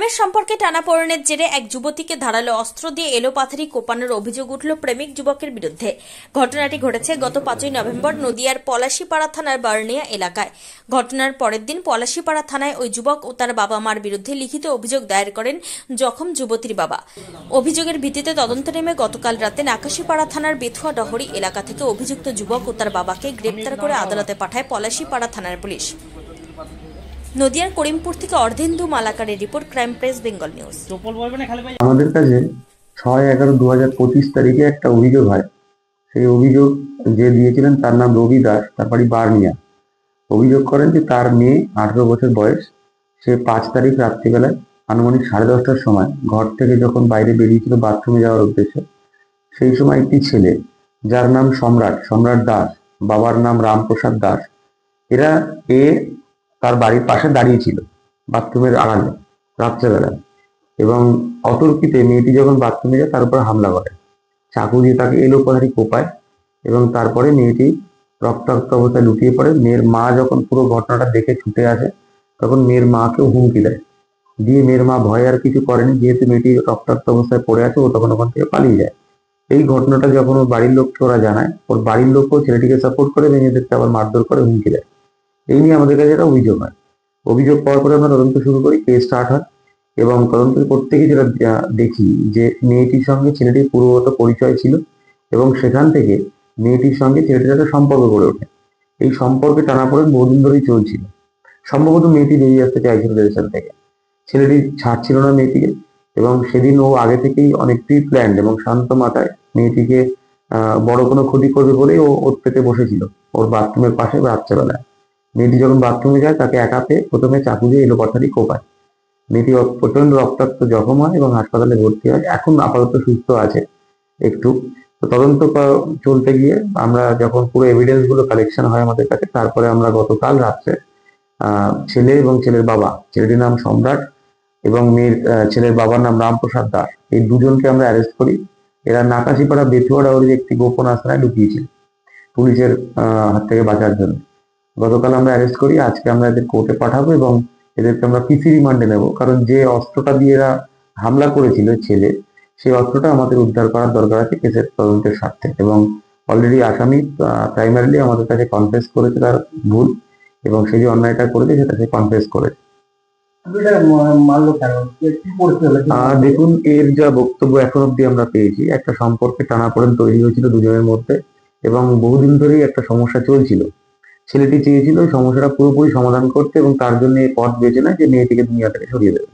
প্রেমের সম্পর্কে টানাপোড়েনের জেরে এক যুবতীকে ধারালো অস্ত্র দিয়ে এলোপাথারি কোপানোর অভিযোগ উঠল প্রেমিক যুবকের বিরুদ্ধে। ঘটনাটি ঘটেছে গত 5ই নভেম্বর নদিয়ার পলাশীপাড়া থানার বার্নিয়া এলাকায়। ঘটনার পরের দিন পলাশীপাড়া থানায় ওই যুবক ও তার বাবা মার বিরুদ্ধে লিখিত অভিযোগ দায়ের করেন জখম যুবতীর বাবা। অভিযোগের ভিত্তিতে তদন্ত নেমে গতকাল রাতে নাকাশীপাড়া থানার বেথুয়া ডহরি এলাকা থেকে অভিযুক্ত যুবক ও তার বাবাকে গ্রেপ্তার করে আদালতে পাঠায় পলাশীপাড়া থানার পুলিশ। নদিয়ার করিমপুর থেকে অর্ধেন্দু মালাকারের report, crime press Bengal news. আমাদের কাছে 6/11/2025 তারিখে একটা অভিযোগ হয়। সেই অভিযোগ যে দিয়েছিলেন তার নাম রবি দাস, তার বাড়ি বার্নিয়া। অভিযোগ করেন যে তার মেয়ে 18 বছর বয়স, সে 5 তারিখ রাত্রিবেলায় আনুমানিক 10:30টার সময় ঘর থেকে যখন বাইরে বেরিয়েছিল বাথরুমে যাওয়ার উদ্দেশ্যে, সেই সময় একটি ছেলে যার নাম সম্রাট দাস, বাবার নাম রামপ্রসাদ দাস, এরা তার বাড়ির পাশে দাঁড়িয়ে ছিল বাথরুমের আড়ালে রাত্রেবেলায়, এবং অতর্কিতে মেয়েটি যখন বাথরুমে যায় তার উপর হামলা করে, চাকু দিয়ে তাকে এলোপাথারি কোপায় এবং তারপরে মেয়েটি রক্তাক্ত অবস্থায় লুটিয়ে পড়ে। মেয়ের মা যখন পুরো ঘটনাটা দেখে ছুটে আসে তখন মেয়ের মাকেও হুমকি দেয়, দিয়ে মেয়ের মা ভয়ে আর কিছু করেনি, যেহেতু মেয়েটি রক্তাক্ত অবস্থায় পড়ে আছে, ও তখন ওখান থেকে পালিয়ে যায়। এই ঘটনাটা যখন ওর বাড়ির লোককে ওরা জানায়, ওর বাড়ির লোকও ছেলেটিকে সাপোর্ট করে মেয়েদেরকে আবার মারধর করে হুমকি দেয়। এই নিয়ে আমাদের কাছে একটা অভিযোগ হয়। অভিযোগ পাওয়ার পরে আমরা তদন্ত শুরু করি, কেস স্টার্ট হয়, এবং তদন্ত করতে গিয়ে যেটা দেখি যে মেয়েটির সঙ্গে ছেলেটির পূর্বগত পরিচয় ছিল, এবং সেখান থেকে মেয়েটির সঙ্গে ছেলেটির একটা সম্পর্ক গড়ে ওঠে। এই সম্পর্কে টানাপোড়েন বহুদিন ধরেই চলছিল। সম্ভবত মেয়েটি বেরিয়ে আসতে চাইছিল রিলেশন থেকে, ছেলেটি ছাড়ছিল না মেয়েটিকে, এবং সেদিন ও আগে থেকেই অনেক প্রি প্ল্যান্ড এবং শান্ত মাথায় মেয়েটিকে বড় কোনো ক্ষতি করবে বলেই ও ওর পেতে বসেছিল ওর বাথরুমের পাশে রাত্রেবেলায়। মেয়েটি যখন বাথরুমে যায় তাকে একা পেয়ে প্রথমে চাকু দিয়ে এলোপাথারি কোপায়। মেয়েটি প্রচন্ড রক্তাক্ত জখম হয় এবং হাসপাতালে ভর্তি হয়। এখন আপাতত সুস্থ আছে একটু। তো তদন্ত চলতে গিয়ে আমরা যখন পুরো এভিডেন্স গুলো কালেকশন হয় আমাদের কাছে, তারপরে আমরা গতকাল রাত্রে ছেলে এবং ছেলের বাবা, ছেলেটির নাম সম্রাট এবং ছেলের বাবার নাম রামপ্রসাদ দাস, এই দুজনকে আমরা অ্যারেস্ট করি। এরা নাকাশীপাড়া বেথুয়া ডাউরির একটি গোপন আস্তানায় লুকিয়েছিল পুলিশের হাত থেকে বাঁচার জন্য। গতকাল আমরা অ্যারেস্ট করি, আজকে আমরা এদের কোর্টে পাঠাবো এবং এদেরকে আমরা পিসি রিমান্ডে নেবো, কারণ যে অস্ত্রটা দিয়ে এরা হামলা করেছিল ছেলে, সেই অস্ত্রটা আমাদের উদ্ধার করার দরকার আছে কেসের তদন্তের স্বার্থে। এবং অলরেডি আসামি প্রাইমারিলি আমাদের কাছে কনফেস করেছে তার ভুল, এবং সে যে অন্যায়টা করেছে সেটা সে কনফেস করেছে। দেখুন, এর যা বক্তব্য এখন অব্দি আমরা পেয়েছি, একটা সম্পর্কে টানাপোড়েন তৈরি হয়েছিল দুজনের মধ্যে, এবং বহুদিন ধরেই একটা সমস্যা চলছিল। ছেলেটি চেয়েছিল ওই সমস্যাটা পুরোপুরি সমাধান করতে, এবং তার জন্য এই পথ বেছে নেয় যে মেয়েটিকে দুনিয়া থেকে সরিয়ে দেবে।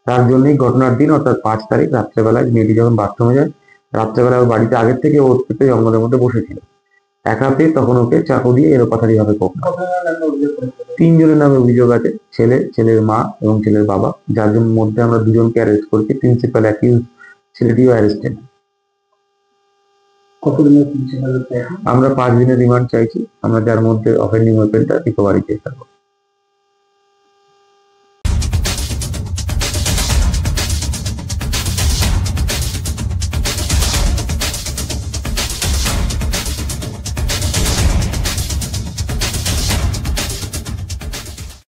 তার জন্যই ঘটনার দিন অর্থাৎ 5 তারিখ রাত্রেবেলায় মেয়েটি যখন বাথরুমে যায়, রাত্রেবেলায় ওর বাড়িতে আগের থেকে ওর পেতে জঙ্গলের মধ্যে বসেছিল, একা পেয়ে তখন ওকে চাকু দিয়ে এলোপাথারি ভাবে কোপায়। 3 জনের নামে অভিযোগ আছে, ছেলে, ছেলের মা এবং ছেলের বাবা, যার মধ্যে আমরা 2 জনকে অ্যারেস্ট করেছি। প্রিন্সিপাল অ্যাকিউজ ছেলেটিও অ্যারেস্টেড। আমরা 5 দিনের রিমান্ড চাইছি, আমরা যার মধ্যে অফেন্ডিং ওয়েপেনটা রিকভারি চেষ্টা করব।